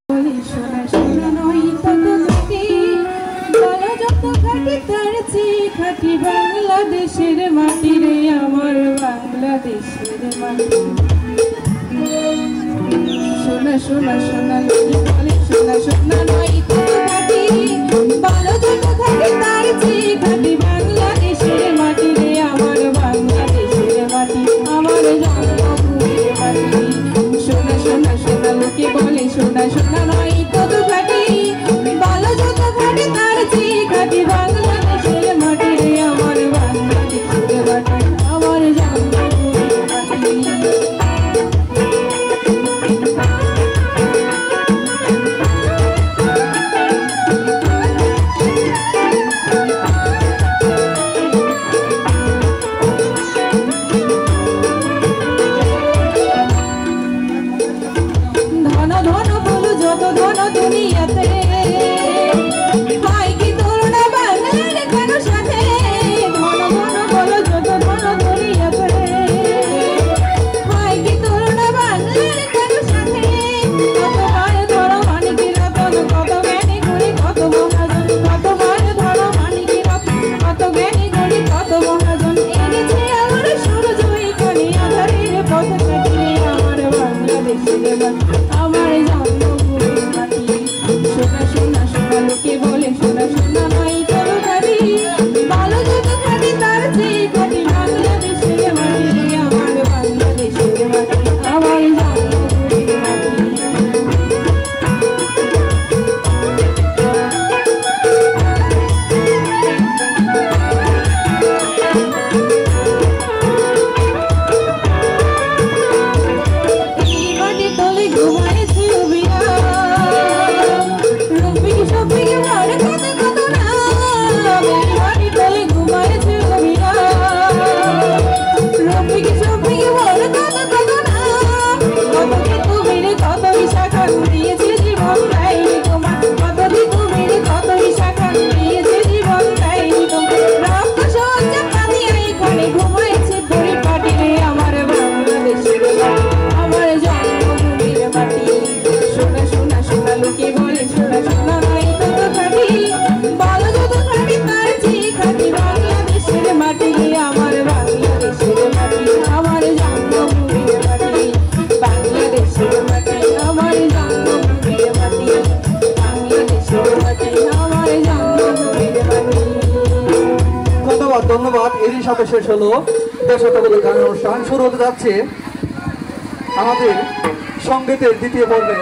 সোনা সোনা নয় তত খাঁটি, বলো যত খাঁটি তার চেয়ে খাঁটি বাংলাদেশের মাটি রে, আমার বাংলাদেশের মাটি। সোনা সোনা সোনা বলে সোনা সোনা নয় তত খাঁটি, বলো যত খাঁটি তার চেয়ে খাঁটি বাংলাদেশের মাটি রে, আমার বাংলাদেশের মাটি, আমার জন্মভূমির মাটি। সোনা সোনা সোনা লোকে বলে সোনা সোনা নয় তত খাঁটি, বলো যত খাঁটি তার চেয়ে খাঁটি বাংলাদেশের মাটি রে, আমার বাংলাদেশের মাটি, আমার জন্মভূমির মাটি। ধন ধন বলো যত ধন দুনিয়াতে, হয় কি তুলনা বাংলার কারো সাথে। ধন ধন বলো যত ধন দুনিয়াতে, হয় কি তুলনা বাংলার কারো সাথে। কত মার ধরো মানিকি রতন, কত জ্ঞানী গুণী কত মহাজন, কত মার ধরো মানিকি রতন, কত জ্ঞানী গুণী কত মহাজন। এনেছে আমার সূর্য এখানে আধারের পথ কাটিয়ে, আমার বাংলাদেশের মাটি, আমার জন্মভূমির মাটি। সোনা সোনা সোনা লোকে বলে সোনা সোনা নয় তত খাঁটি, বলো যত খাঁটি তার চেয়ে খাঁটি বাংলাদেশের মাটি রে, আমার বাংলাদেশের মাটি, আমার জন্মভূমির মাটি। ধন্যবাদ। এরই সাথে শেষ হলো দেশাত্মবোধক গান অনুষ্ঠান। শুরু হতে যাচ্ছে আমাদের সঙ্গীতের দ্বিতীয় পর্বে।